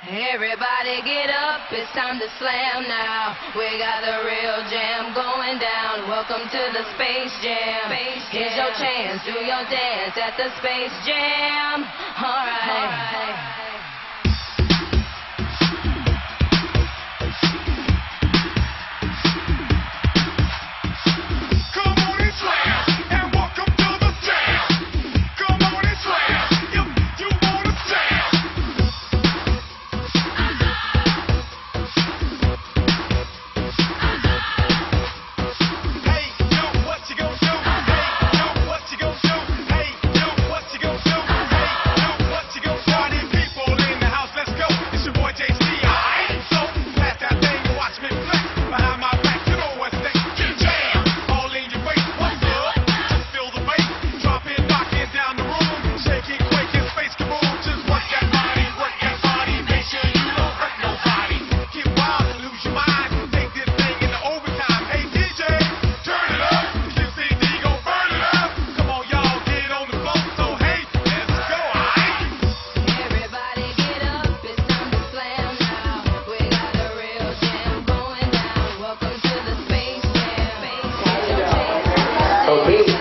Everybody get up, it's time to slam now. We got the real jam going down. Welcome to the Space Jam. Here's your chance, do your dance at the Space Jam. Alright.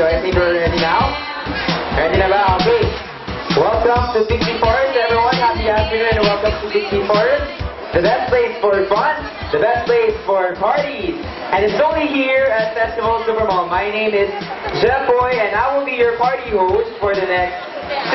So I think we're ready now. Ready na ba? Okay. Welcome to 64th, everyone. Happy afternoon and welcome to 64th. The best place for fun, the best place for parties. And it's only here at Festival Supermall. My name is Jeff Boy and I will be your party host for the next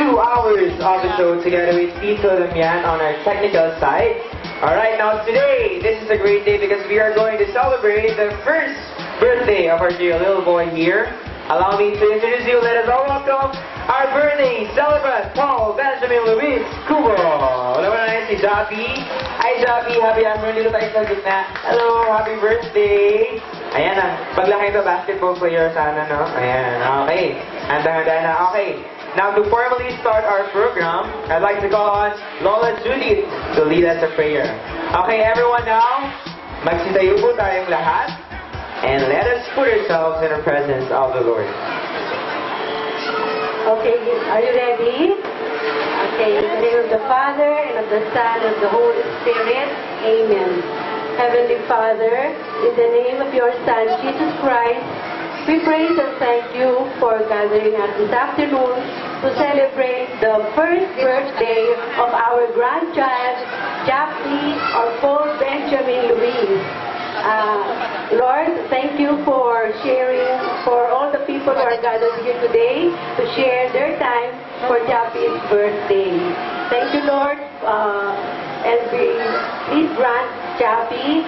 2 hours of the show together with Tito Damian on our technical side. Alright, now today, this is a great day because we are going to celebrate the first birthday of our dear little boy here. Allow me to introduce you. Let us all welcome our birthday celebrant, Paul Benjamin Luis Cubo. Wala mo na si Javi. Hi Javi, happy afternoon. Dito tayo sa gitna. Hello, happy birthday. Ayan na. Paglaki ito, basketball player sana, no? Ayan, okay. Handa-handa na. Okay. Now, to formally start our program, I'd like to call on Lola Judith to lead us a prayer. Okay, everyone now, magsitayo po tayong lahat. And let us put ourselves in the presence of the Lord. Okay, are you ready? Okay, in the name of the Father, and of the Son, and of the Holy Spirit. Amen. Heavenly Father, in the name of your Son, Jesus Christ, we praise and thank you for gathering us this afternoon to celebrate the first birthday of our grandchild, Jackie or Paul Benjamin Luis. Lord, thank you for sharing, for all the people who are gathered here today to share their time for Jappy's birthday. Thank you, Lord, and please grant Jappy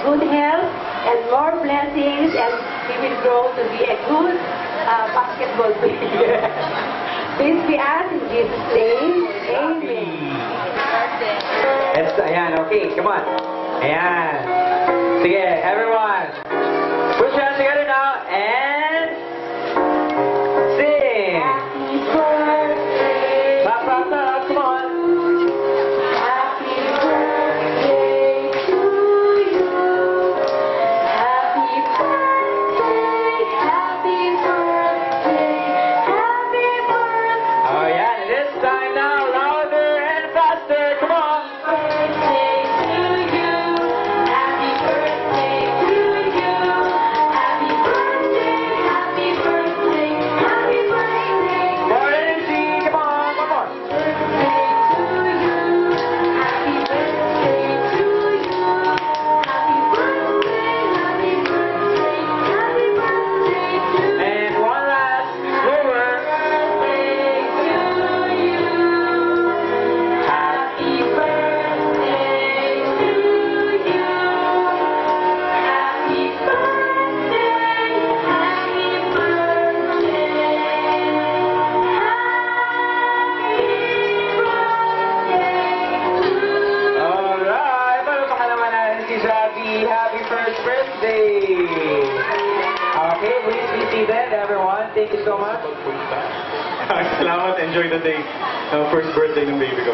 good health and more blessings, and he will grow to be a good basketball player. Please be asked in Jesus' name. Amen. Yes, ayan, okay, come on. Ayan. Sige, everyone. Put your hands together now and sing. Happy birthday. Clap, clap, clap, come on. Happy birthday to you. Happy birthday. Happy birthday. Happy birthday. Oh, yeah, this time now, louder and faster, come on. Birthday to you. Happy birthday to you. Happy birthday. Happy birthday. Happy birthday. More energy, come on, one more. Birthday to you. Happy birthday to you. Happy birthday. Happy birthday. Happy birthday to you. And one last, lower. Birthday to you. Happy birthday to you. Happy birthday. Happy birthday. Alright, palakpakan naman natin si Javi. Happy first birthday! Okay, please be seated, everyone. Thank you so much. Salamat, enjoy the day. First birthday ng baby ko.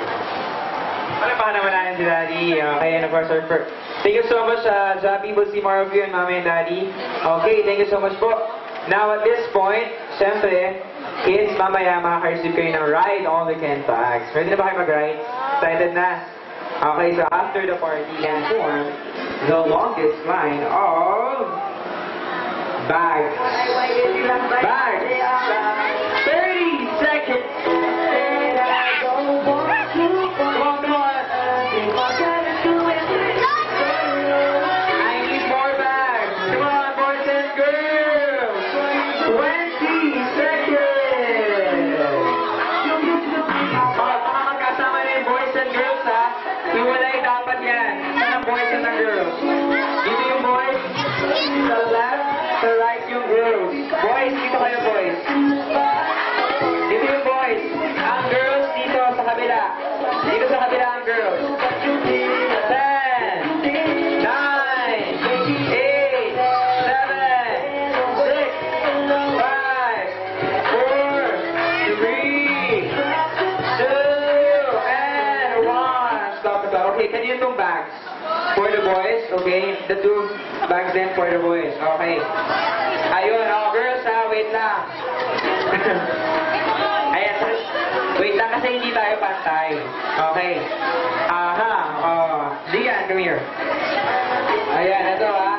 Palakpakan naman natin si Daddy. Okay, and of course, our first. Thank you so much, Javi. We'll see more of you and Mama and Daddy. Okay, thank you so much po. Now, at this point, syempre, kids, mamaya makaka-receive kayo ng Ride All the Ken Tags. Ready na ba kayo mag-ride? Excited na? Okay, so after the party can form the longest line of bags. Bags. 30 seconds. Come on. I need more bags. Come on, boys and girls. 20 seconds. Mga magkasama na yung boys and girls, ha? Iwalay dapat yan. Ang boys and the girls. Dito yung boys. Sa left, sa right yung girls. Boys, dito kayo, boys. Dito yung boys. Ang girls dito sa kabila. Dito sa kabila ang girls. 10, 9, 8, 7, 6, 5, 4, 3, 2, and 1. Stop the clock. Okay, kanina itong bags? For the boys, okay? The 2 bags then for the boys. Okay. Ayun, oh, girls ha, wait lang. Ayan, wait lang kasi hindi tayo pantay. Okay. Aha, oh. Dian, come here. Ayan, ito ha.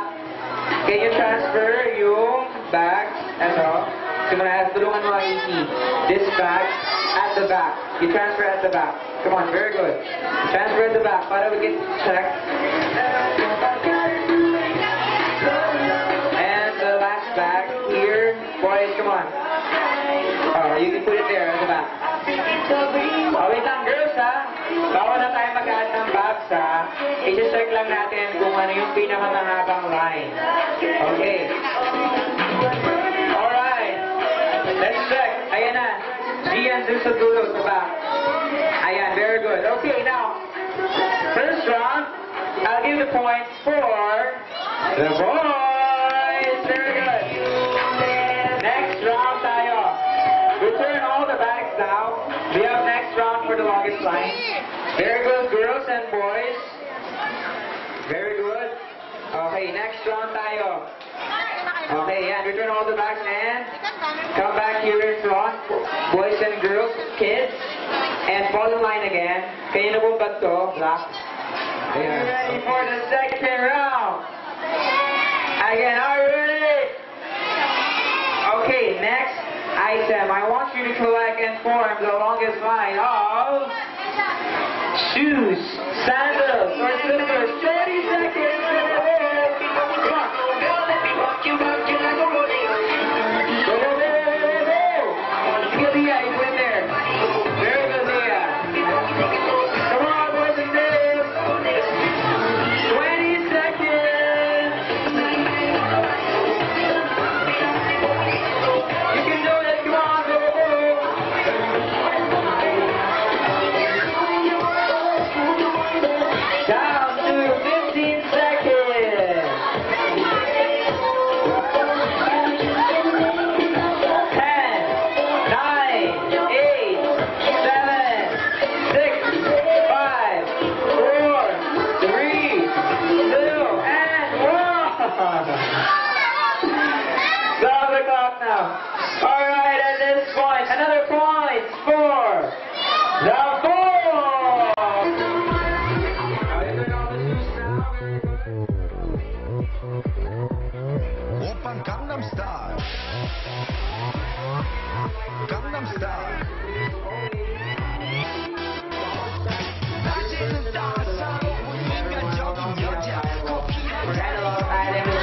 Can you transfer yung bags? Ito. Simula, tulungan mo ang easy. This bag at the back. You transfer at the back. Come on, very good. Transfer at the back para we can check. And the last bag here. Boys, come on. Oh, you can put it there at the back. Oh, wait lang, girls, ha? Bago na tayo mag-add ng bags, ha? I-check lang natin kung ano yung pinakamahabang line. Okay. Alright. Let's check. Ayan na. Gian, dun sa dulo, sa back. Ayan, very good. Okay, now, first round, I'll give the points for the boys. Very good. Next round tayo. Return all the bags now. We have next round for the longest line. Very good, girls and boys. Very good. Okay, next round tayo. Okay, yeah, return all the bags and come back here in front. Boys and girls, kids. And fall in line again. Kayo na pong bag to, black. Are you ready for the second round? Again, are you ready? Okay, next item. I want you to collect and form the longest line of shoes, sandals, or slippers. 30 seconds. Come on. Go, go, go, go. Get the ice in there. Very good, Leah. Come on, boys and girls. 20 seconds. You can do it. Come on, go, go. Down to 15 seconds.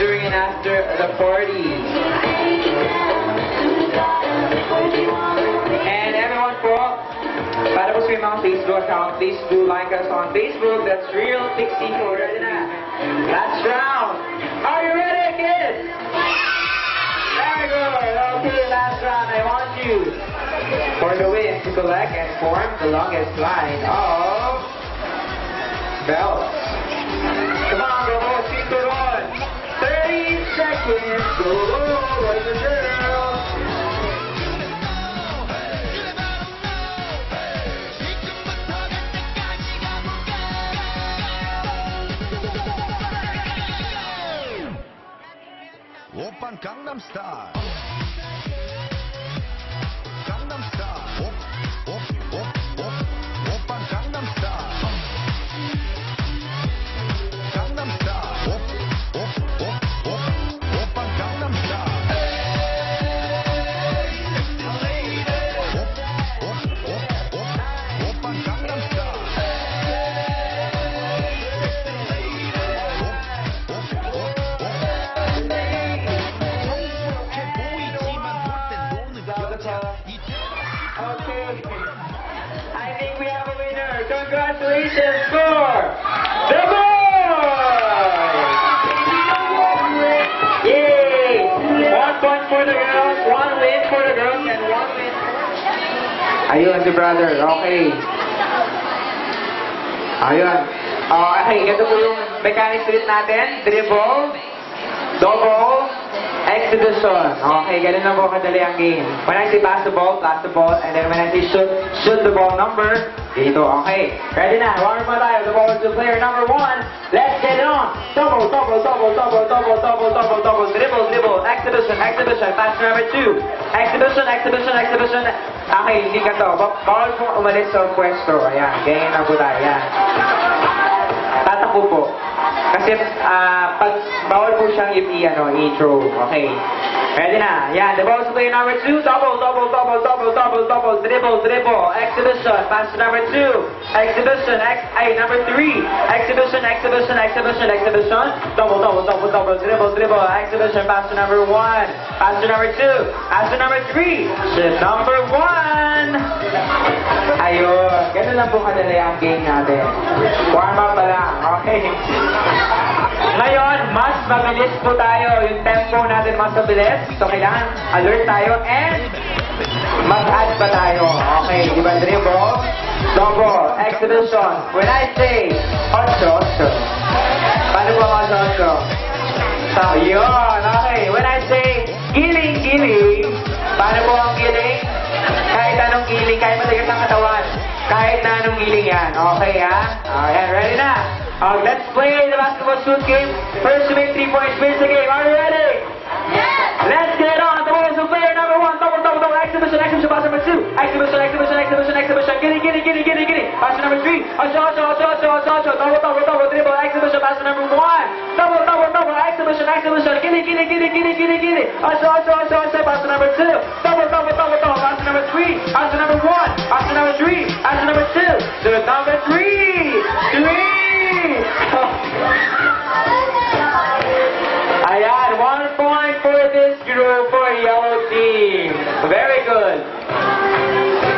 15 after the party. And everyone po, para po sa mga Facebook account, please do like us on Facebook. That's Real Pixie for ready na. Last round. Are you ready, kids? Very good. Okay, last round. I want you for the win to collect and form the longest line of belts. Come on, go, keep it on. 30 seconds. Go, boys and girls. Oppan Gangnam Style. Gangnam Style. Oppan Gangnam Style. points and score the boys! Yay! 1 point for the girls, 1 win for the girls, and 1 win. Ayun, si brother. Okay. Ayun. Okay, ito po yung mechanics ulit natin. Dribble, double, exhibition. Okay, ganun na po kadali ang game. When I say pass the ball, and then when I say shoot the ball number, dito. Okay, ready na. One more tayo. The ball is to player number 1. Let's get it on. Double, dribble, exhibition, pass to number 2. Exhibition. Okay, hindi ka to. Bawal po umalis sa pwesto. Ayan, ganyan na po tayo. Ayan. Tatakbo po. Kasi pag bawal po siyang i-throw. Okay. Ready na. Yan. The ball is to player number 2. Double. Dribble. Exhibition. Pass to number 2. Exhibition. Number 3. Exhibition. Double. Dribble. Exhibition. Pass to number 1. Pass to number 2. Pass to number 3. Shoot number 1. Ayun. Ganun lang po kadali ang game natin. Warm up pa lang. Okay. Ngayon, mas mabilis po tayo. Yung tempo natin mas mabilis. So, kailangan alert tayo and mag-add pa tayo. Okay, di ba? Dribble, double, exhibition. When I say 8. Paano po ang 8? So, yun. Okay, when I say giling. Paano po ang giling? Kahit anong giling, kahit matigas ang katawan. Kahit na anong giling yan. Okay, ha? Ayan, ready na? Let's play the basketball shoot game. First to make 3 points wins the game. Are you ready? Yes! Let's get on. The ball is to player number 1. Double. Exhibition. Pass number 2. Exhibition. Giddy. Pass to number 3. Double. Dribble. Exhibition. Pass to number 1. Double. Exhibition. Giddy. Pass to number 2. Double. Pass to number 3. Pass to number 1. Pass to number 3. Pass to number 2. To number 3. Ayan, 1 point for this group for yellow team. Very good.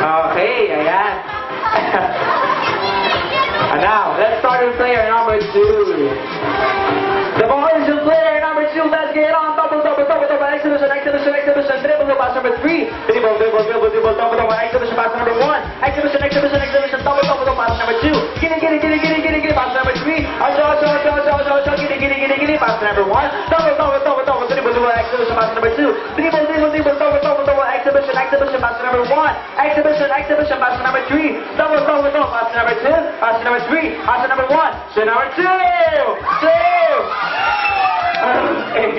Okay, ayan. And now, let's start with player number 2. The ball is to player number 2. Let's get on. Double. Exhibition. Dribble. Pass number 3. Dribble. Double. Exhibition. Pass number 1. Exhibition. Double. Pass number 2. Giddy. Pass number 3. Giddy. Pass number 1. Double. Dribble. Exhibition. Pass number 2. Dribble. Double. Exhibition. Pass number 1. Exhibition. Pass number 3. Double. Pass number 2. Pass number 3. Pass number 1. So number 2. Okay.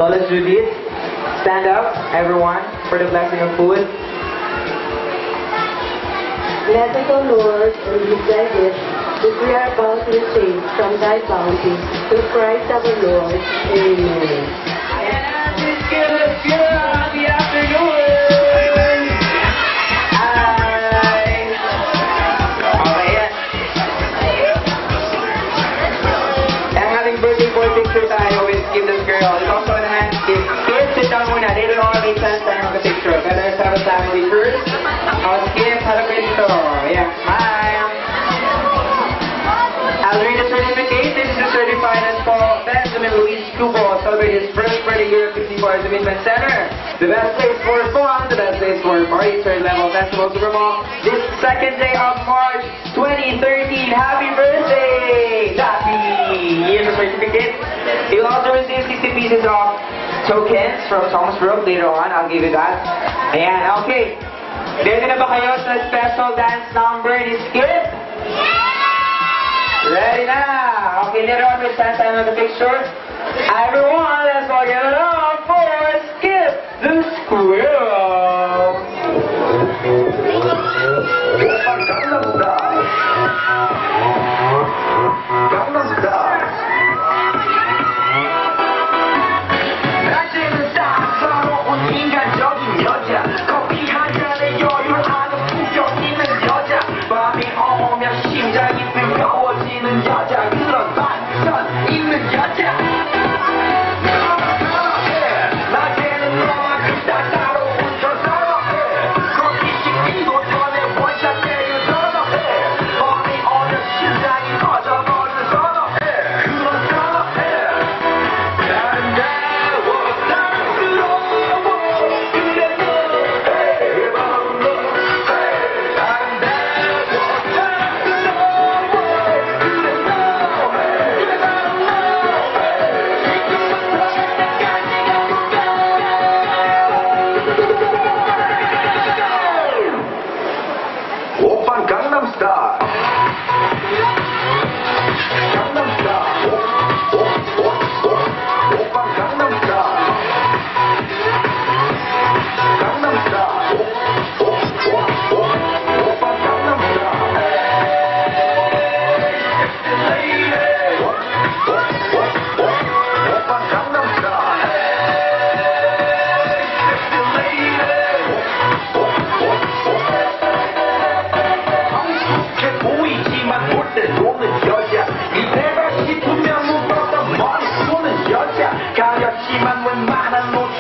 So let's do this. Stand up, everyone, for the blessing of food. Let us, O Lord, and be guided if we are about to receive from thy bounty through Christ our Lord. Amen. And it's good on the afternoon. Birthday boy picture tayo with Give This Girl. It's also in hand. Kids, sit down muna. They don't already spend time on the picture. Let's have a family first. Kids, have a great show. Yeah, smile. I'll read the certificate. This is the certified as Paul Benjamin Luis Cubo. Celebrate his first birthday here at 54 Amusement Center. The best place for fun, the best place for party, third level festival Super Mall. This second day of March 2013. Happy birthday, Daffy! Here's the certificate. You'll also receive 60 pieces of tokens from Thomas Brooke later on. I'll give you that. Ayan, okay. Ready na ba kayo sa special dance number ni Skip? Ready na! Okay, later on we'll stand time on the picture. Everyone, let's all give it up for Skip the Squirrel! Gangnam Style. 인간적인 여자 커피 한 잔에 여유하는 품격 있는 여자 밤이 오면 심장이 뜨거워지는 여자 그런 반전 있는 여자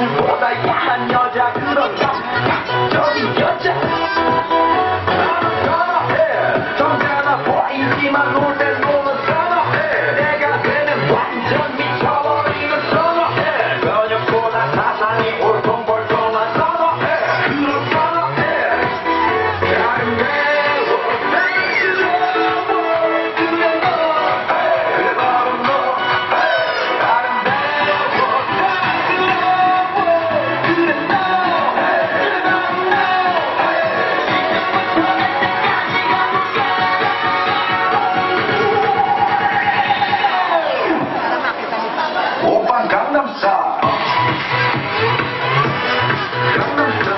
당신보다 야한 여자 그런 감각적인 여자 나는 선어해 정자나 보이지만 놀 땐 노는 선어해 내가 되는 완전 미쳐버리는 선어해 저녁보다 사상이 올통벌통한 선어해 그런 선어해 아름다워 아름다워 그래 바로 너 오빤 강남스타일 강남스타일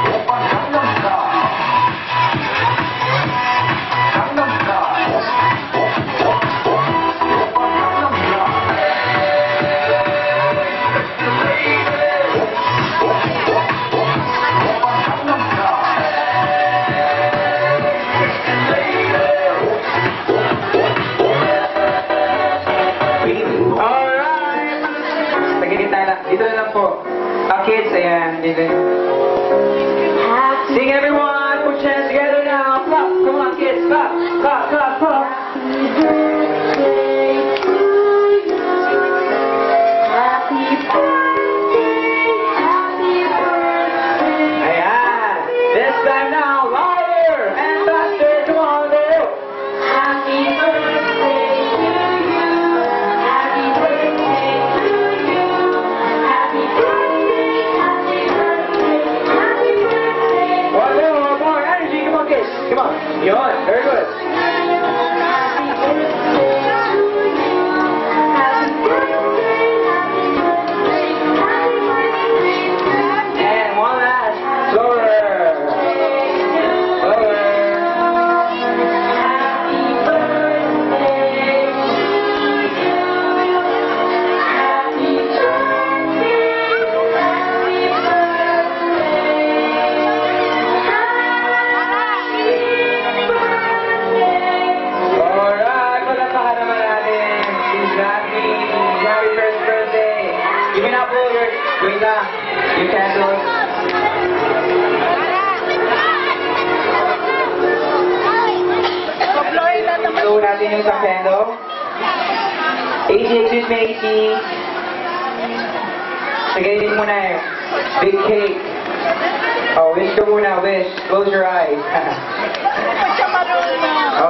오빤 강남스타일 강남스타일 오빤 Alright! Tagilid tayo lang. Dito na lang po. Kids, ayan. Dito. Sing everyone! Put your hands together now. Clap! Come on, kids. Clap! Clap! Clap! Clap! Ayan! This time now, louder and faster. Come on, go! One more energy. Come on, kids. Come on. Yun. Very good. And one last. Slower. Slower. Alright, palakpakan naman natin si Jackie. Happy first birthday. Give me na po your, wait na, yung candles. Blow natin yung isang candle. AC, excuse me, AC. Sige, din muna eh. Big cake. Oh, wish ka muna, wish. Close your eyes.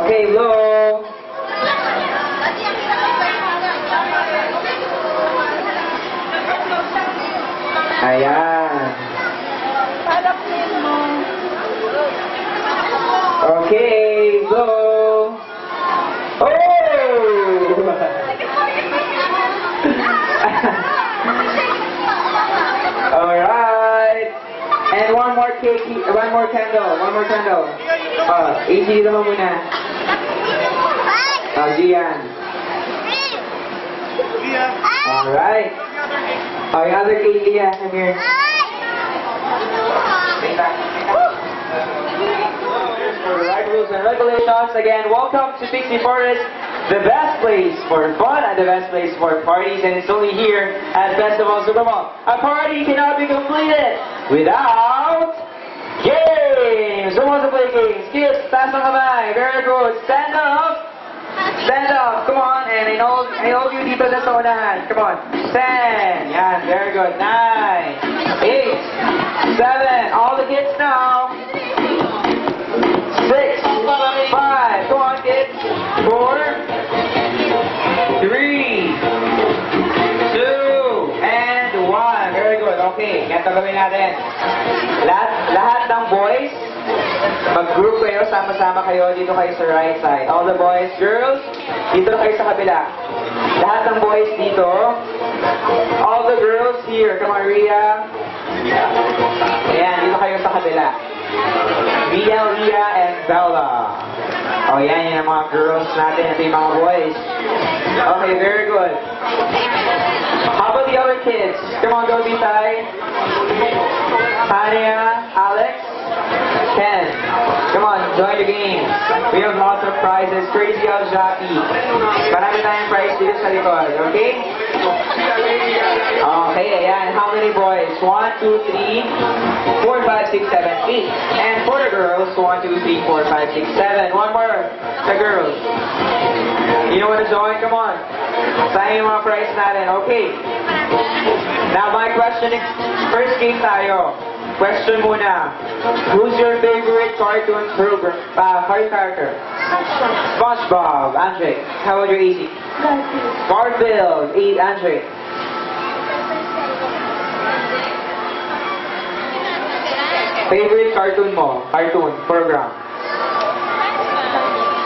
Okay, blow. Ayan. Okay, blow. Oh! Alright. And one more cake, one more candle. AC naman muna. Gian. Alright. Yung other cake, Leah, come here. For the right rules and regulations, again, welcome to Pixie Forest, the best place for fun and the best place for parties, and it's only here at Festival Supermall. A party cannot be completed without games. Who wants to play games? Kids, taas ang kamay. Very good. Stand up. Stand up. Come on. And I know you dito sa unahan. Come on. 10. Yan. Very good. 9. 8. 7. All the kids now. 6. 5. Come on, kids. 4. 3. 2. And 1. Very good. Okay. Ganito gawin natin. Lahat ng boys, mag-group kayo, sama-sama kayo, dito kayo sa right side. All the boys, girls, dito kayo sa kabila. Lahat ng boys dito. All the girls here. Come on, Rhea. Ayan, dito kayo sa kabila. Rhea, and Bella. O, yan ang mga girls natin. Ito yung mga boys. Okay, very good. How about the other kids? Come on, go Bitay. Tanya, Alex, Ken. Come on, join the game. We have lots of prizes. Crazy Al Jackie. Marami tayong prize dito sa likod, okay? Okay, ayan. How many boys? 1, 2, 3, 4, 5, 6, 7, 8. And for the girls, 1, 2, 3, 4, 5, 6, 7. One more. The girls. You know what to join? Come on. Sayang yung mga prize natin. Okay. Now, my question is, first game tayo. Question muna. Who's your favorite cartoon program, cartoon character? SpongeBob. Andre. How about your AC? Garfield. Andre. Favorite cartoon mo? Cartoon program.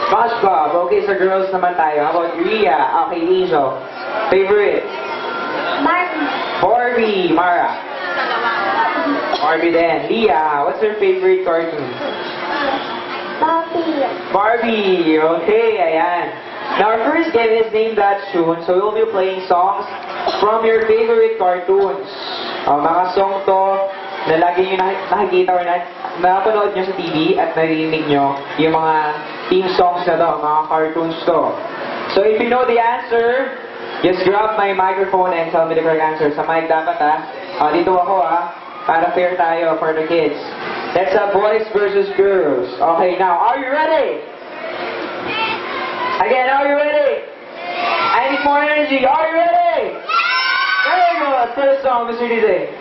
SpongeBob. Okay, so girls naman tayo. How about Rhea? Okay, Angel. Favorite? Barbie. Mara. Barbie then. Leah, what's your favorite cartoon? Barbie. Okay, ayan. Now, our first game is Name That Tune. So, we'll be playing songs from your favorite cartoons. Mga song to na lagi nyo nakikita or napanood nyo sa TV at narinig nyo yung mga theme songs na to, mga cartoons to. So, if you know the answer, just grab my microphone and tell me the correct answer. Sa mic dapat dito ako para fair tayo for the kids. That's boys versus girls. Okay, now, are you ready? Again, are you ready? I need more energy. Are you ready? Very good. First song, Mr. DJ.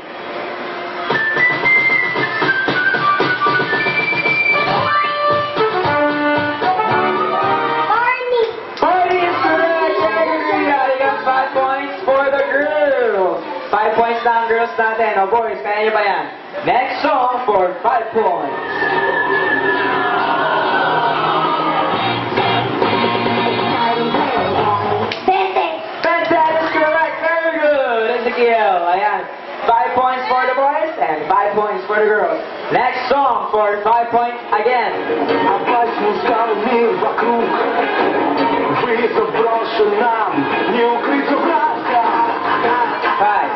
Party is correct. You got 5 points for the girls. 5 points na ang girls natin. O boys, kaya nyo pa yan. Next song for 5 points. Ayan. 5 points for the boys and 5 points for the girls. Next song for 5 points again. Five.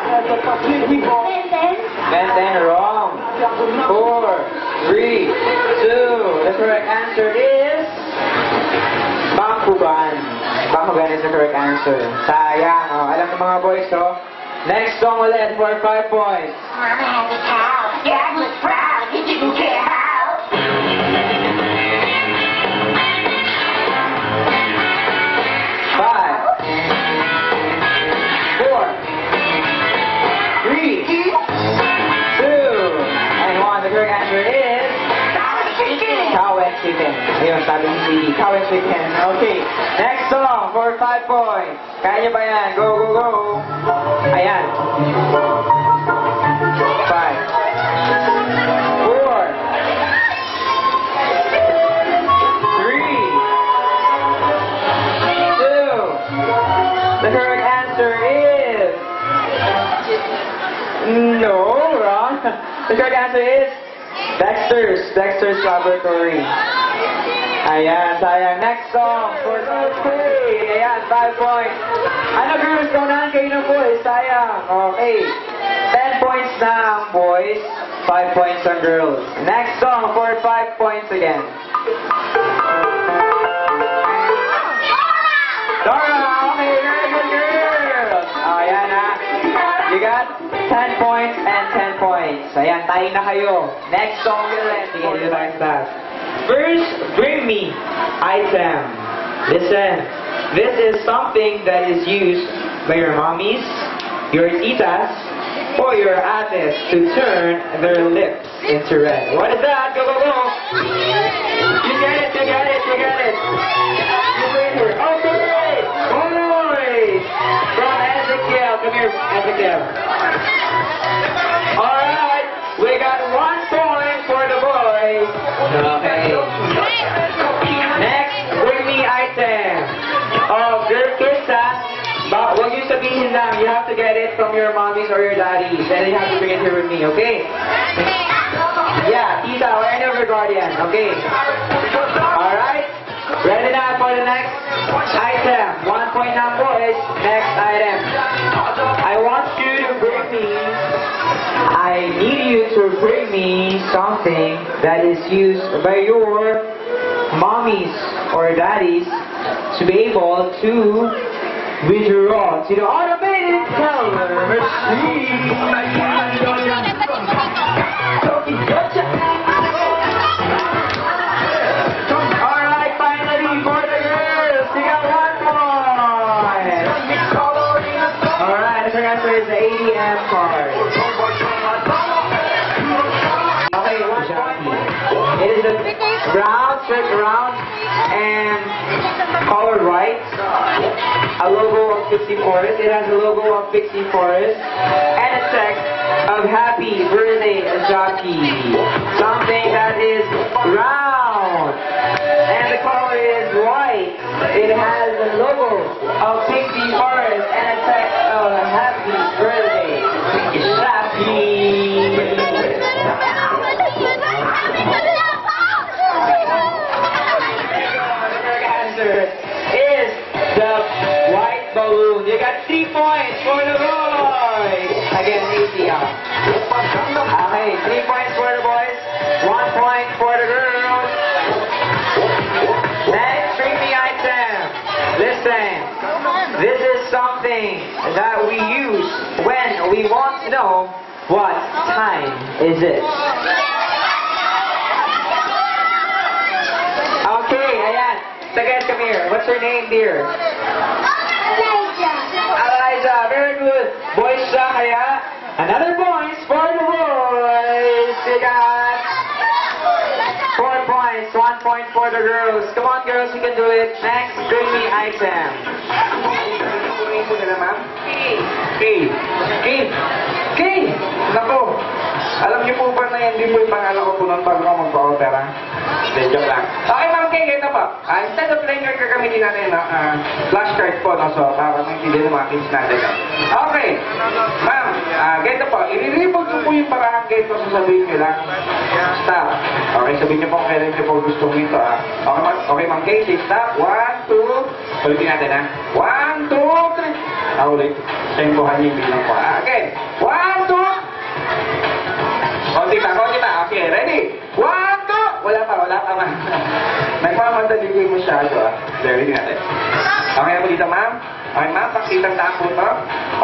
Then wrong. 4, 3, 2. The correct answer is Bakugan. Bakugan is the correct answer. Sayang. Alam ng mga boys, Next song ulit for 5 points. Mama had a cow. Dad was proud. He didn't care how. 5, 4, 3, 2, and 1. The correct answer is cow and chicken. Ayun, sabi ni CD. Cow and chicken. Okay. Next song for 5 points. Kaya nyo ba yan? Go, go, go. Ayan. 5, 4, 3, 2. The correct answer is no, wrong. The correct answer is Dexter's Laboratory. Ayan, sayang. Next song for okay. Ayan, 5 points. Ano girls, kaunahan kayo ng boys. Sayang. Okay. 10 points na ang boys. 5 points ang girls. Next song for 5 points again. Dora, okay, very good girls. Ayan You got 10 points and 10 points. Ayan, tayo na kayo. Next song ulit. Sige, dito tayo sa First, bring me item. Listen, this is something that is used by your mommies, your titas, or your ates to turn their lips into red. What is that? Go, go, go. You get it, you get it, you get it. You win here. Okay, boys. From Ezekiel. Come here, Ezekiel. Alright, we got 1 point for the boys. Okay. Next, bring me item. Oh, girl kids, but huwag yung sabihin lang. You have to get it from your mommies or your daddies. Then you have to bring it here with me, okay? Yeah, tita or any of your guardian, okay? Alright? Ready now for the next item. 1 point now, boys. Next item. I want you to bring me, I need you to bring me something that is used by your mommies or daddies to be able to withdraw to the automated teller machine. Alright, finally for the girls. You got 1 point. Alright, the correct answer is the ADM card. Okay, 1 point. It is a brown, straight round, and colored white. A logo of Pixie Forest. It has a logo of Pixie Forest. And a text of Happy Birthday, Jockey. Something that is round. And the color is white. It has a logo of Pixie Forest and a text of Happy Birthday, Jockey. Is the white balloon. You got 3 points for the boys. Again, ACR. Okay, 3 points for the boys, 1 point for the girls. Next, bring the item. Listen, this is something that we use when we want to know what time is it. Okay, ayan. Tagad, come here. What's your name, dear? Eliza, very good. Boys siya, kaya another points for the boys. You got 4 points, 1 point for the girls. Come on, girls, you can do it. Next, bring me item. Kay! Nako, alam niyo po ba na hindi po yung pangalan ko po nun bago ako magpa-opera? Hindi, joke lang. Okay, Ma'am Kay, ganito po. Instead of playing card, gagamitin natin flashcard po, no? So, para maintindihan ng mga kids natin. Okay, Ma'am, ganito po. I-report ko po yung parang ganito, sasabihin nyo lang. Stop. Okay, sabihin nyo po kung kailan nyo po gustong ito, Okay, Ma'am Kay, say stop. 1, 2, ulitin natin, 1, 2, 3. Ulit. Tempohan niyo yung bilang po. Again. 1, 2. Konti pa. Okay, ready? 1, 2. Wala pa, ma'am. Nagmamadali kayo masyado, Ready natin. Okay na po dito, ma'am? Okay, ma'am, pakitang saan po ito.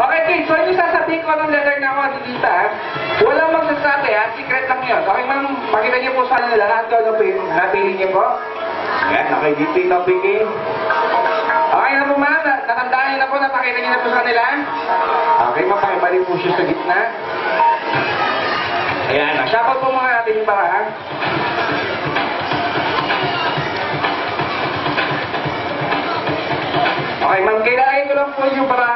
Okay, kids, so yung sasabihin ko ng letter na ako dito, walang magsasabi, secret lang yun. Okay, ma'am, pakita niyo po sa nila lahat ko, napili niyo po. Ayan, okay, dito, pigil. Okay na po, ma'am, nakandaan niyo na po, napakita niyo na po sa nila. Okay, ma'am, pakibalik po siya sa gitna. Ayan, shuffle po mga natin yung paraan. Okay, ma'am, kailangan ko lang po yung para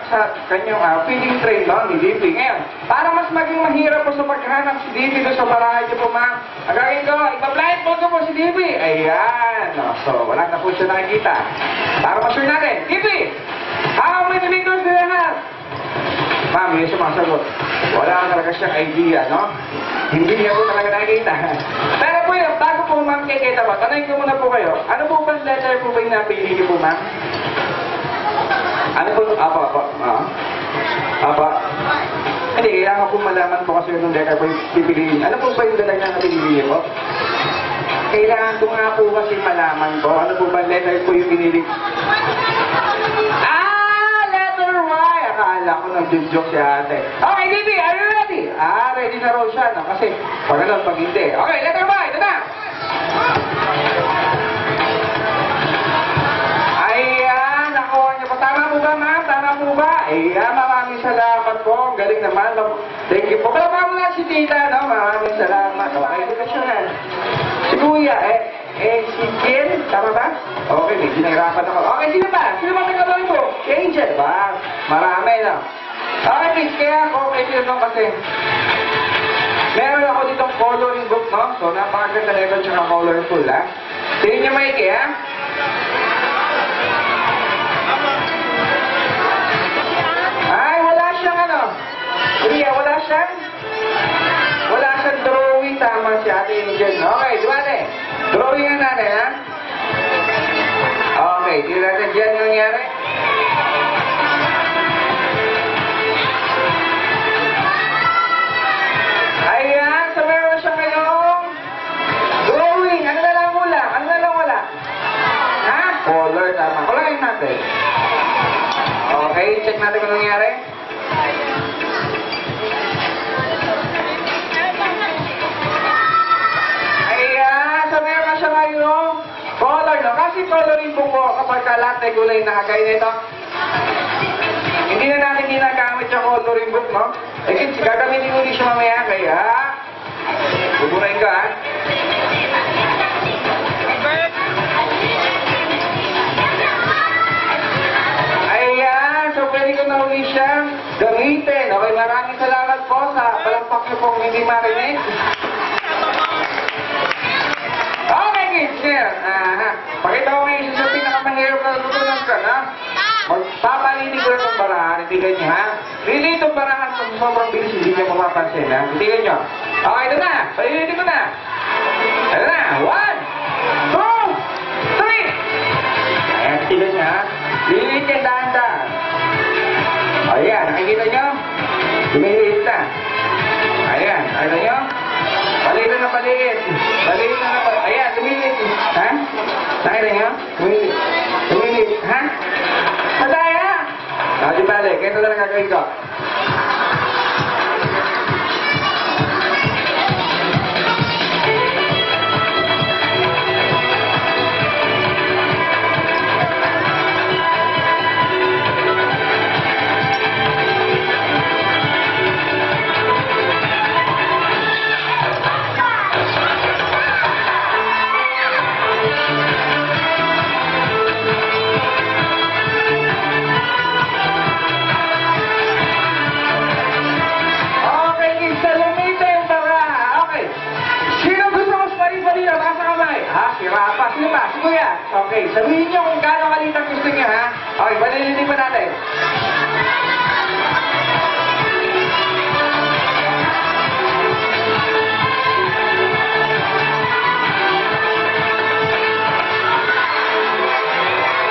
sa kanyang feeding tray, no, ni DP. Ngayon, para mas maging mahirap po sa paghanap si DP doon sa parahan niyo po, ma'am, ang gagawin ko, ipa-blind po ko po si DP. Ayan, no, so, wala na po siya nakikita. Para ma-sure natin, DP, how many fingers do you have? Ma'am, yun siya masagot. Wala ka talaga siyang idea, no? Hindi niya po talaga nakikita. Pero po yun, bago po ma'am kikita ba, tanongin ko muna po kayo, ano po ba letter po ba yung napili niyo po, ma'am? Ano po? Apa? Hindi, kailangan po malaman po kasi yung letter po yung pipiliin. Ano po ba yung letter na napili niyo po? Kailangan ko nga po kasi malaman po, ano po ba letter po yung pinili? Letter Y! Akala ko nag-joke si ate. Okay, DB, are you ready? Ready na raw siya, no? Kasi, pag ganun, pag hindi. Okay, letter Y, ito na! Ayan, nakuha niyo po. Tama po ba, ma'am? Tama po ba? Ayan, maraming salamat po. Ang galing naman. Thank you po. Kaya pa mo lang si tita, no? Maraming salamat. Okay, edukasyonan. Si kuya, si Ken, tama ba? Okay, medyo nahirapan ako. Okay, sino ba? Sino ba nagkabang mo? Si Angel, ba? Marami, no? Okay, please, kaya ako, sino kasi meron ako ditong coloring book, no? So, napakaganda na ito, tsaka colorful, ha? Tingin niyo maiki, ha? Ay, wala siyang ano? Ria, wala siyang drawing. Tama si Ate Angel, no? Okay, di ba, ate? Drawing na natin, ha? Okay, di natin dyan yung nangyari. Ayan, so meron na siya ngayong drawing. Ano na lang wala? Ha? Color, tama. Kulangin natin. Okay, check natin kung nangyari. yung coloring book mo kapag lahat ay gulay na kagaya nito? Hindi na natin ginagamit yung coloring book, no? Eh, gagamitin ko rin siya mamaya, kaya... Buburahin ka, ha? Ayan, so pwede ko na uli siyang gamitin. Okay, maraming salamat po sa palakpak niyo pong hindi marinig. Okay, kids, here. Pakita ko ngayon sa pinakamahirap na natutunan ka, na? Magpapalinig ko na itong barahan. Itigan niyo, ha? Really, itong barahan kung sobrang bilis, hindi niyo mapapansin, ha? Itigan niyo. Okay, ito na. Palilinig ko na. Ito na. 1, 2, 3. Ayan, itigan niyo, ha? Lilinig yan dahan-dahan. Ayan, nakikita niyo? Lumiliit na. Ayan, nakikita niyo? Paliit na paliit. Paliit na paliit. Ayan, lumiliit. Ha? Nakikita niyo? Lumiliit. Lumiliit. Ha? Madaya! Di balik. Ito na lang gagawin ko. Sino ba? Si Kuya. Okay, sabihin niyo kung gaano kalit ang gusto niyo, ha? Okay, balilinig pa natin.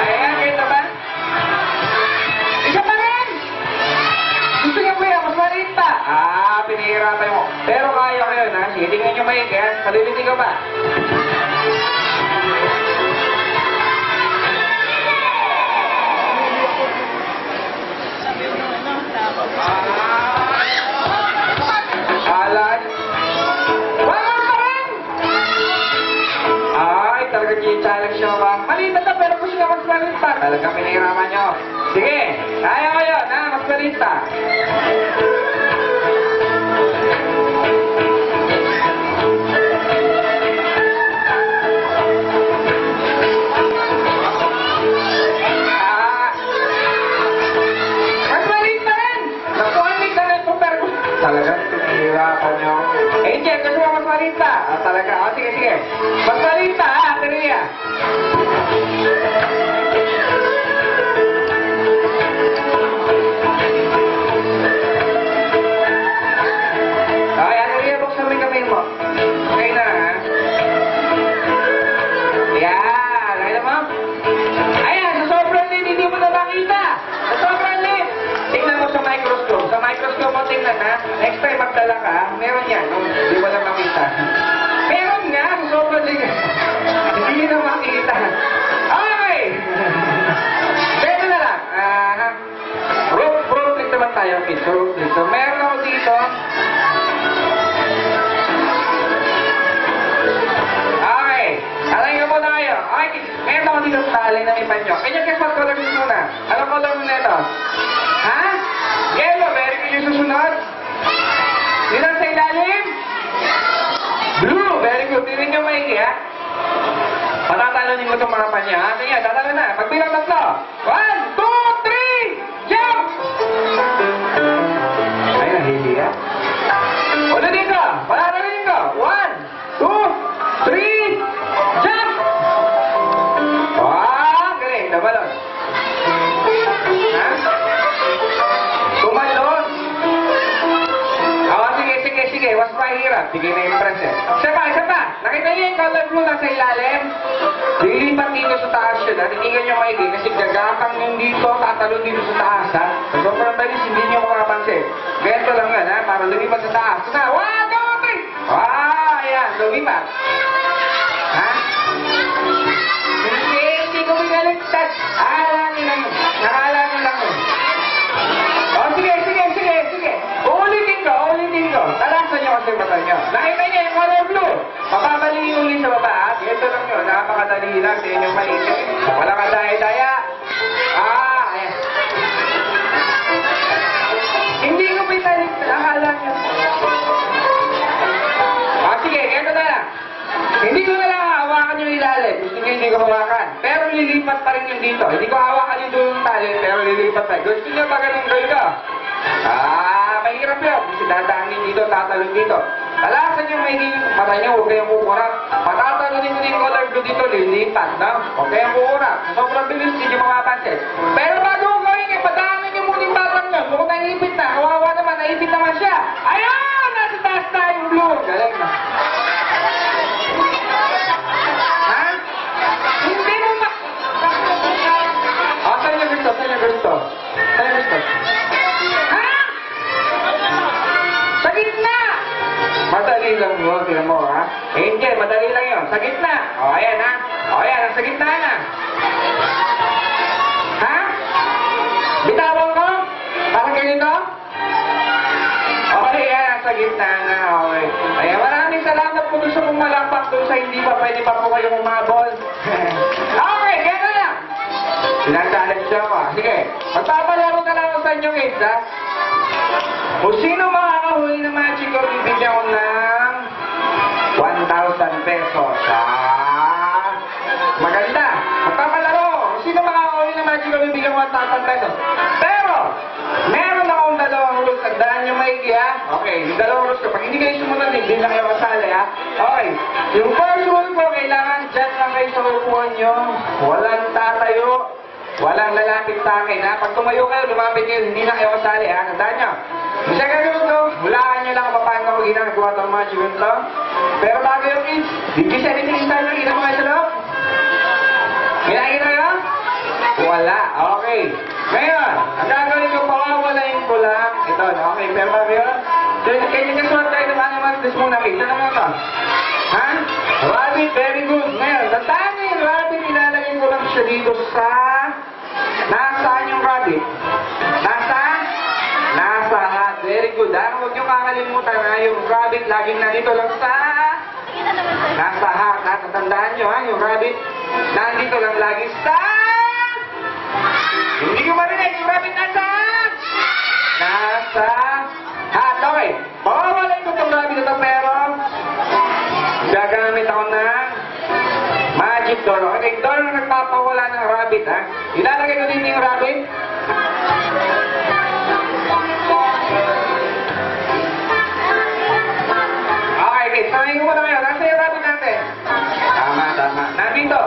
Ayan, kita ba? Isa pa rin! Gusto niyo, Kuya, mas maliit pa. Pinihirapan mo. Pero kaya ko yun, ha? Sige, tingnan niyo maigi, ha? Balilinig ka ba? Alan. Wala ka rin! Ay, talaga challenge nyo ba? Maliit na pero gusto nyo mas maliit pa. Talaga pinahiraman nyo. Sige, kaya ko yun, ha? Mas maliit pa. Talaga, pinahirapan nyo. Angel, gusto mo mas malita? Talaga, sige, sige. Mas malita, ha, Teria. Okay, Teria, buksan mo yung kamay mo. Okay na, ha? Ayan, nakita mo? Ayan, sa sobrang lit, hindi mo na makita. Sa sobrang lit. Tingnan mo sa microscope. Sa microscope mo tingnan, ha? Next time magdala ka, meron yan. Hindi mo na makita. Meron nga, sobrang lit. Hindi na makita. Okay! Pwede na lang. Rope naman tayo, kids. Rope dito. Meron ako dito. Okay. Alay mo na kayo. Okay, kids. Meron ako dito sa alay na may panyo. Kanya guess what color mo muna? Anong color mo na ito? Ha? Yellow, very good yung susunod. Dito sa ilalim? Blue, very good. Tingnan nyo maigi, ha? Patatalonin ko itong mga panya, ha? Sige, tatalo na. Pagbilang tatlo. 1, 2, 3, jump! Ay, nahili, ha? Ulitin ko. Patatalonin ko. 1, 2, 3, jump! Galing. Nabalon. Ha? Tumalon. Sige, mas mahirap. Sige na impress, eh. Isa pa. Nakita niyo yung color blue nasa ilalim? Lilipat dito sa taas yun, ha? Titingnan niyo maigi kasi gagapang yung dito, tatalon dito sa taas, ha? So, sobrang talis, hindi niyo makapansin. Ganito lang yan, ha? Para lumipat sa taas. Na, 1, 2, 3! Ayan, lumipat. Ha? Hindi ko pinaliktad. Alangin lang yun. Nakalangin lang yun. O, sige. Ulitin ko. Tara, sa nyo kasi mata nyo. Nakita nyo yung color blue. Papabaliin ulit sa baba. At ito lang yun. Napakadali lang sa inyong maisip. Walang kadaya-daya. Ayan. Hindi ko pinalik. Akala nyo. Sige, ito na lang. Hindi ko na lang hawakan yung ilalim. Gusto nyo hindi ko hawakan. Pero lilipat pa rin yung dito. Hindi ko hawakan yung dulo ng tali, pero lilipat pa. Gusto nyo ba ganun girl ko? Mahirap yun. Kasi dadaanin dito, tatalon dito. Talasan yung may mata nyo, huwag kayong kukurap. Matatalunin ko yung color blue dito, lilipat, no? Huwag kayong kukurap. Sobrang bilis, hindi nyo makapansin. Pero bago ko gawin, padaanin nyo muna yung batang nyo. Mukhang naipit na. Kawawa naman, naipit naman siya. Ayun! Nasa taas na yung blue. Galing na. Saan yung gusto? Ha? Sa gitna! Madali lang yun, tingnan mo, ha? Hindi, madali lang yun. Sa gitna. O, ayan, ha? O, ayan, sa gitna na. Ha? Bitawan ko? Parang ganito? Okay, ayan, sa gitna na. Okay. Ayan, maraming salamat po doon sa pumalakpak doon sa hindi pa pwede pa po kayong umabol. Okay, gano'n lang. Sinasalik siya pa. Sige, magpapalaro na lang ako sa inyo, kids, ha? Kung sino makakahuli ng magic ko, bibigyan ko ng 1,000 pesos, ha? Maganda. Magpapalaro. Kung sino makakahuli ng magic ko, bibigyan ko 1,000 pesos. Pero, meron akong dalawang rules. Tandaan nyo maigi, ha? Okay, yung dalawang rules ko. Pag hindi kayo sumunod, hindi lang kayo kasali, ha? Okay. Yung first rule ko, kailangan dyan lang kayo sa upuan nyo. Walang tatayo. Walang lalapit sa akin, ha? Pag tumayo kayo, lumapit kayo, hindi na kayo kasali, ha? Tandaan nyo. Kung siya gagawin ko, hulaan nyo lang kung paano ako ginagawa ng magic ito. Pero bago yung kids, did you see anything inside ng ina mo kayo sa loob? May nakikita kayo? Wala. Okay. Ngayon, ang gagawin ko, pawawalain ko lang. Ito, okay. Pero bago yun, kaya nyo kasulat tayo ng animals muna, kids. Ano naman ka? Ha? Rabbit, very good. Ngayon, tandaan nyo yung rabbit, ilalagay ko lang siya dito sa... Nasaan yung rabbit? Nasa hat. Very good. Huwag nyo kakalimutan na yung rabbit laging nandito lang sa... Nasa hat. Natatandaan nyo, ha? Yung rabbit nandito lang lagi sa... Hindi ko marinig. Yung rabbit nasa... Nasa hat. Okay. Mawawalay ko itong rabbit ito, pero... Gagamit ako ng... Magic door. Okay, door na nagpapawala ng rabbit, ha? Ilalagay ko din yung rabbit. Okay, okay. Sanayin ko muna kayo. Nasa yung rabbit natin? Tama. Nandito.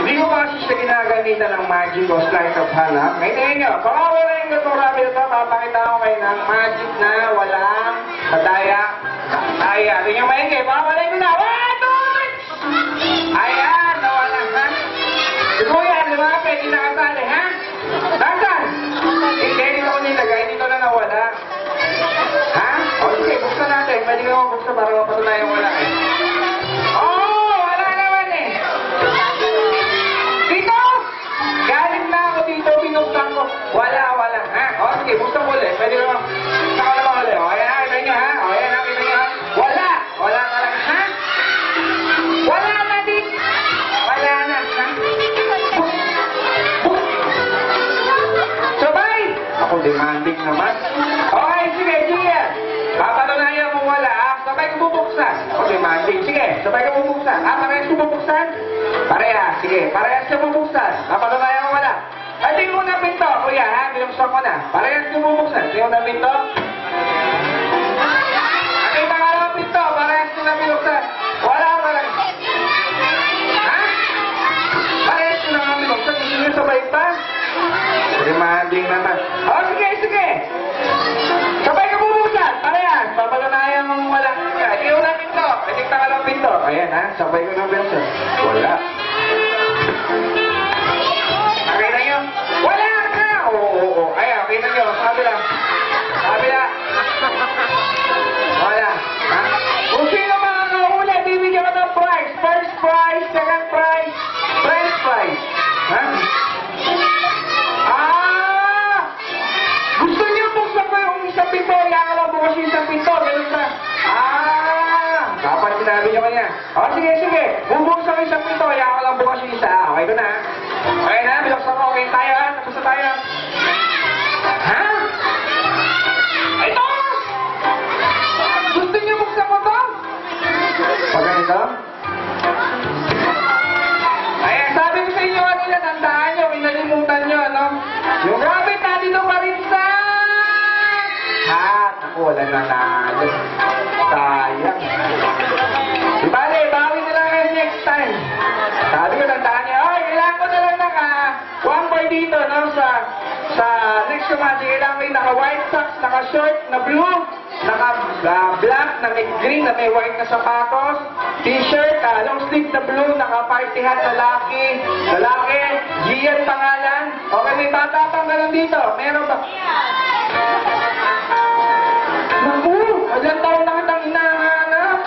Hindi ko kasi siya ginagamitan ng magic o sleight of hand, ha? Ngayon tingin nyo. Pagkawalayin ko itong rabbit ito, papakita ko kayo ng magic na walang padaya. Tingin nyo maingay. Pagkawalayin ko na. Ayan, nawala, ha? Kuya, lumapit, hindi nakasali, ha? Nasaan? Hindi ko nilagay, dito na nawala. Ha? O, sige, buksan natin. Pwede ka mabuksan para mapatunayan wala, eh. Wala naman, eh. Dito! Galing na ako dito, binuksan ko. Wala, ha? O, sige, buksan mo ulit. Pwede ka mabuksan ko ulit. O, ayan, kita nyo, ha? O, ayan, kita nyo, ha? Wala ka lang, ha? Wala na, di. Wala na, ha? Sabay! Ako demanding naman. Okay, sige, Gia. Papatunayan mo wala, ha? Sabay ko bubuksan. Ako demanding. Sige, sabay ko bubuksan. Parehas ko bubuksan? Parehas, sige. Parehas ko bubuksan. Papatunayan mo wala. Tingin mo na pinto, kuya, ha? Binuksan ko na. Parehas ko bubuksan. Tingin mo na pinto. Nakita ka lang pinto. Parehas ko na binuksan. Wala. Parehas ko na nga binuksan. Gusto nyo sabay pa? Demanding naman. Sige. Sabay ka bubuksan. Parehas. Papatunayan mong wala. Tingin mo na pinto. Nakita ka lang pinto. Ayan, ha? Sabay ko na binuksan. Wala. Nakita nyo? Wala ka! Oo. Ayan, kita nyo. Kabila. Wala. Ha? Kung sino makakahuli, bibigyan ka ng prize. First prize, second prize, third prize. Ha? Gusto niyo buksan ko yung isang pinto. Iakala bukas yung isang pinto. Ganun na. sinabi nyo kanya. O, sige, sige. Bubuksan ko isang pito. Kaya ako lang bukas yung isa. Okay ko na. Okay na, biloksan ko. Okay tayo ha. Tapos na tayo. Ha? Ito! Gusto niyo buksan mo to? Pag ganito? Ayan, sabi ko sa inyo kanina, tandaan nyo, pinalimutan nyo, ano? Yung rabbit natin pa rin sa... Ha? Ako, wala na nalo. Sayang. Ibali, bawi na lang kayo next time. Sabi ko, tandaan nyo, ay, kailangan ko na lang one boy dito, no? Sa next command, kailangan ko yung naka-white socks, naka-short na blue, naka-black, na may green, na may white na sapatos, t-shirt, long sleeve na blue, naka-party hat, lalaki, Gian pangalan. Okay, may bata pang ganun dito. Meron ba? Naku, ilang taon na kitang hinahanap.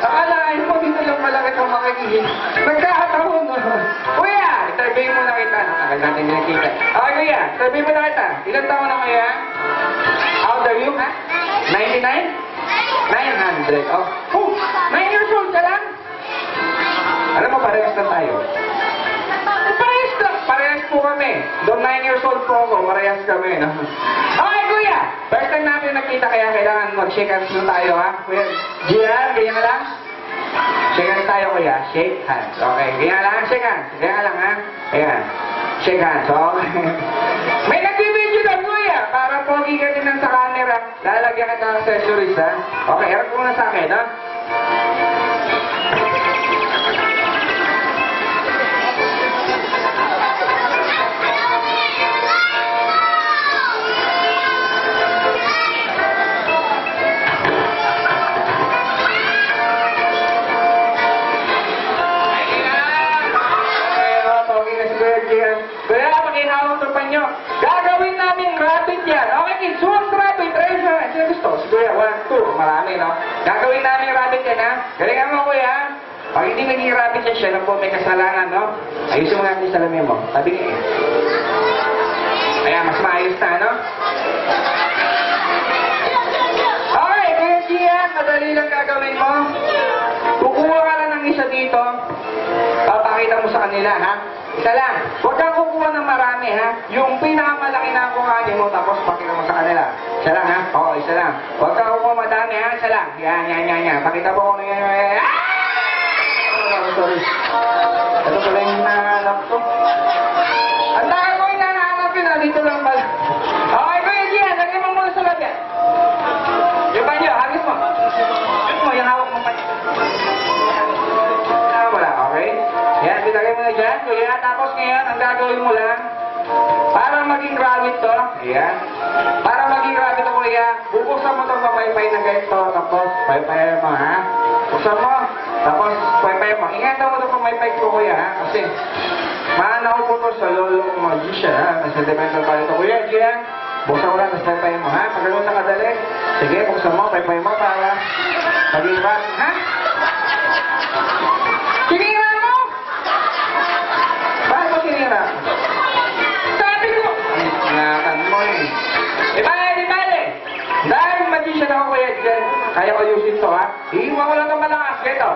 Akalain mo, dito lang malaki kang makikita. Nagkakataon. Kuya, interview mo na kita. Nakakal natin nakikita. Okay, kuya, interview mo na kita. Ilang taon na kaya? How old are you, ha? 99? 900. Oh, 9 years old ka lang? Alam mo, parehas na tayo. Parehas lang. Parehas po kami. Doon 9 years old po ako, parehas kami. No? Okay, kuya. First time natin nakita, kaya kailangan mag-shake hands na tayo, ha? Kuya, Gian, ganyan ka lang? Shake hands tayo, kuya. Shake hands. Okay, ganyan lang. Shake hands. Ganyan lang, ha? Ayan. Shake hands. Okay. May nagbibideo lang, kuya. Para pogi ka din sa camera. Lalagyan kita ng accessories, ha? Okay, harap mo na sa akin, ha? Kaya makinawang tupan nyo. Gagawin namin rabbit yan. Okay, kids, huwag rabbit. Try nyo. Sino gusto? Si Kuya, 1, 2. Marami, no? Gagawin namin rabbit yan, ha? Galingan mo, Kuya. Pag hindi naging rabbit yan siya, po may kasalanan, no? Ayusin mo natin yung salamin mo. Sabi nga eh. Ayan, mas maayos na, no? Okay, Kuya Gian, madali lang gagawin mo. Kukuha ka lang ng isa dito. Papakita mo sa kanila, ha? Isa lang. Huwag kang kukuha ng marami, ha? Yung pinakamalaki na kuhanin mo, tapos pakita mo sa kanila. Isa lang, ha? Oo, isa lang. Huwag kang kukuha madami, ha? Isa lang. Yan. Pakita mo kung yan. Sorry. Ito pala yung hinahanap ko. Ang dami ko yung hinahanap yun, ha? Dito lang pala. Okay, Kuya Gian, lagay mo muna sa labyan. Yung banyo, hagis mo. Hagis mo, yung hawak mo pa. Wala, okay? Yan, bilagay mo na dyan. Kuya, tapos ngayon, ang gagawin mo lang, para maging rabbit to, ayan, para maging rabbit to, Kuya, bubuksan mo itong pamaypay na ganito, tapos paypay mo, ha? Buksan mo, tapos paypay mo. Ingatan mo itong pamaypay ko, Kuya, ha? Kasi, maanaw po to sa lolong magician, ha? Kasi depende pa ito. Kuya, Gian, buksan mo lang, tapos paypay mo, ha? Pag gano'n na kadali, sige, buksan mo, paypay mo, para maging rabbit, ha? Sinira mo! Bakit mo sinira? Sabi ko! Ingatan mo eh. Di bale! Dahil magician ako, Kuya Jen, kaya ko ayusin to, ha? Iiwan ko lang ng malakas. Ito.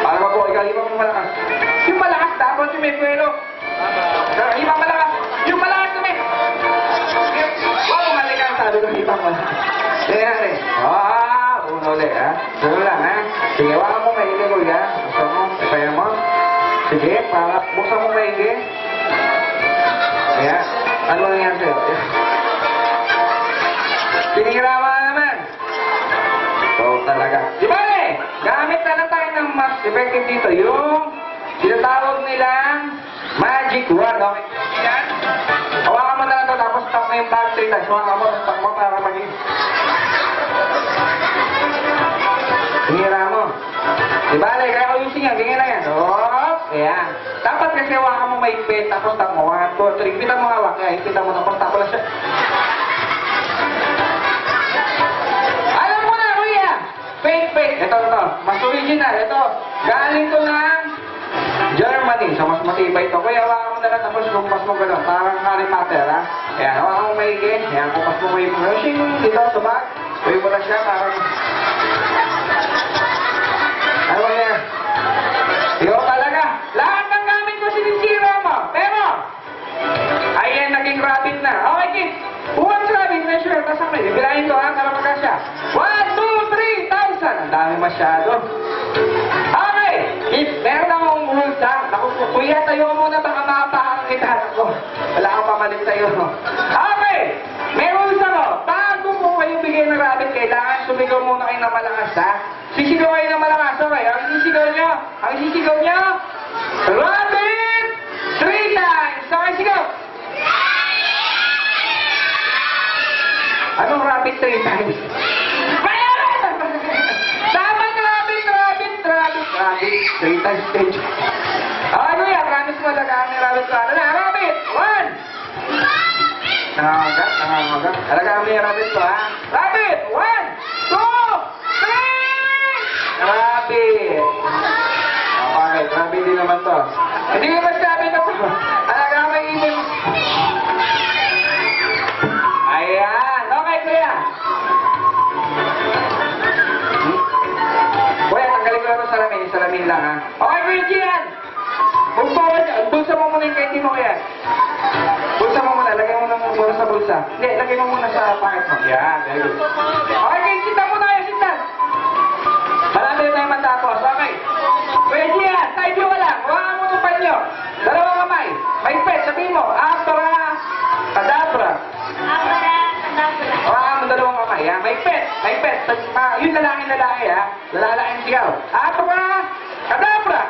Para po, ikaw, iiwan mo malakas. Yung malakas, dapat yung may puwelo. Iiwan malakas. Yung malakas kami. Malikan, sabi ko, iiwan malakas. Yan eh. Ulit, ha? Sige lang, ha? Sige, wala mo maigi, Kuya. Buksan mo, ipaya mo. Sige, para buksan mo maigi. Ayan. Ano nangyari sa'yo? Sinira mo naman. So, talaga. Di ba eh? Gamit na lang tayo ng mas effective dito. Yung tinatawag nilang magic wand. Okay? Yan. Hawakan mo na lang ito, tapos tap mo yung back 3 times. Hawakan mo, tap mo para maging... Sinira mo. Diba, kaya ayusin yan. Ganyan lang yan. Ayan. Dapat kasi hawakan mo maipit, tapos tap mo. 1, 2, 3. Ipitan mo hawak. Kaya ipitan mo, tapos tap mo lang siya. Alam mo na, Kuya. Fake. Ito. Mas original. Ito. Galing to ng Germany. So, mas matibay ito. Kuya, hawakan mo na lang, tapos lumpas mo gano'n. Parang Harry Potter, ha? Ayan, hawakan mo maigi. Ayan, kumpas mo maigi. Dito, sa bag. Kuya mo na siya, parang... dito ha, para magkasya. 1, 2, 3,000! Ang dami masyado. Okay! Meron akong multa. Naku, kuya, tayo muna, baka makapahang kita ako. Wala akong pamalit sa'yo. Okay! May rules ako. Bago mo kayo bigay ng rabbit, kailangan sumigaw muna kayo na malakas, ha? Sisigaw kayo na malakas, okay? Ang sisigaw nyo, rabbit! 3 times! Okay, sigaw! Anong rabbit 3 times? Dapat rabbit 3 times stage. Ano yan? Promise mo talaga ang rabbit ko. Ano na? Rabbit! 1! Nangangagat. Talaga mo yung rabbit ko, ha? Rabbit! 1, 2, 3! Rabbit! Okay, rabbit din naman to. Hindi ko masabi na po. Talaga may email. Ayan. Okay, kuya. Kuya, tanggalin ko lang ang salamin. Salamin lang, ha? Okay, kuya Gian. Bulsa mo muna yung candy mo, kuya. Bulsa mo muna. Lagay mo muna sa bulsa. Hindi, lagay mo muna sa pocket mo. Yan, very good. Okay, kuya, sinta muna kayo, sinta. Marami na tayo matapos. Okay. Kuya Gian, tayo nyo ka lang. Huwag mo ng panyo. Dalawang kamay. May pet, sabihin mo. Abra, kadabra. Huwag mo dalawang kamay, ha? May pet. Yung lalaki, ha? Lalaki sigaw. Abra, kadabra.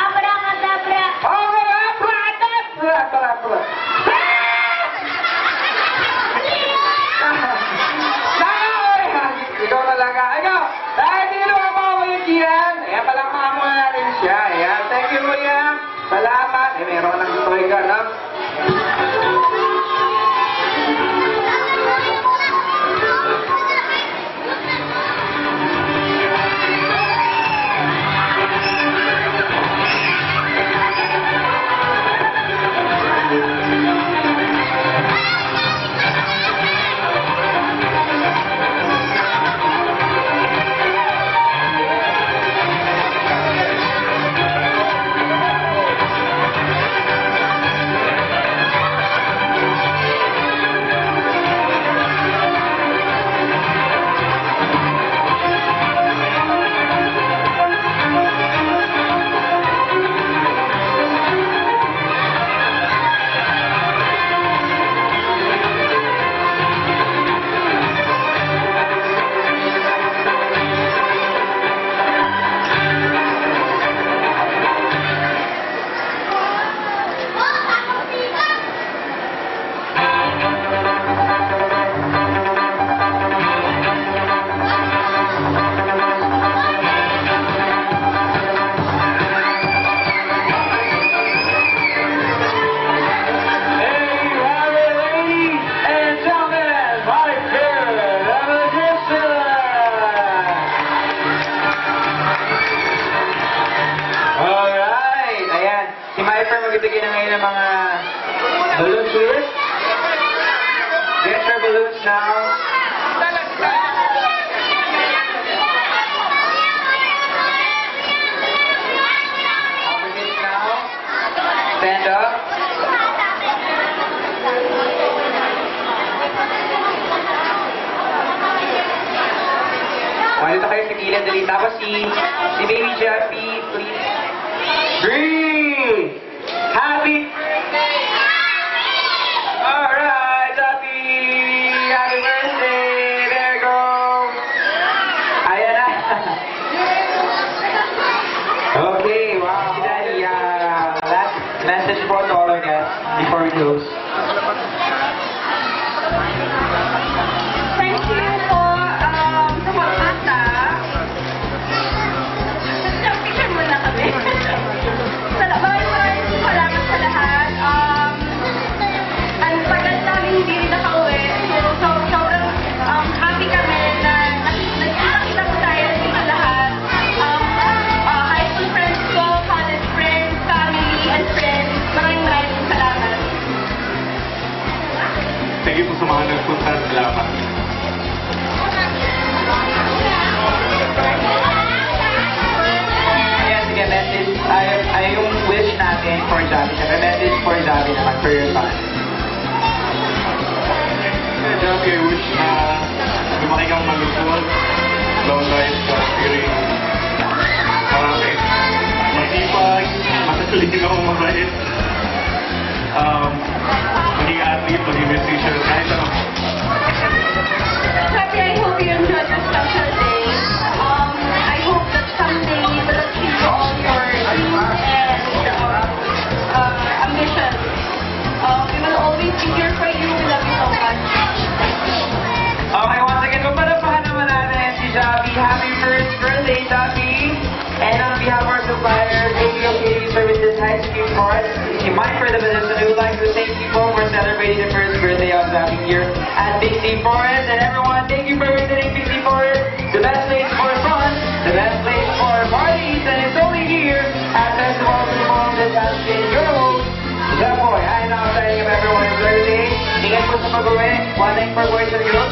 Okay, abra. Ikaw talaga. Ikaw. Dahil tinuwa mo ako yung Gian. Ayan, palakpakan muna natin siya. Ayan. Thank you, kuya. Salamat. Meron ng toy gun, ha? Magbibigay na ngayon ng mga balloons with get your balloons now. Opposites now. Stand up. Dito kayo sa gilid, dali. Tapos si Baby Jeffy, please. 3! Happy birthday! Alright, happy birthday! There you go! Ayan na! Okay, wow! Daddy, last message for all our guests before we close. Thank you po sa mga bata. Picture muna kami. Maraming salamat sa lahat. long life, God-fearing, marami. Masipag, matalino, mabait. Maging athlete, maging musician, kahit ano. Happy, I hope you enjoyed your special day. I hope that someday you will achieve all your dreams and ambitions. We will always be here for you. We love you so much. Okay, once again, papalapahan naman natin si Javi. Happy first birthday, Javi! And on behalf of our supplier, ABO Catering Services High School Court, in my further position, we would like to thank you all for celebrating the first birthday of Javi here at Big C Forest. And everyone, thank you for visiting Big C Forest, the best place for fun, the best place for parties, and it's only here at Festival of the Home that has been your host, The Boy. I am now signing up everyone. Happy birthday. Ingat po sa pag-uwi. One night for boys and girls.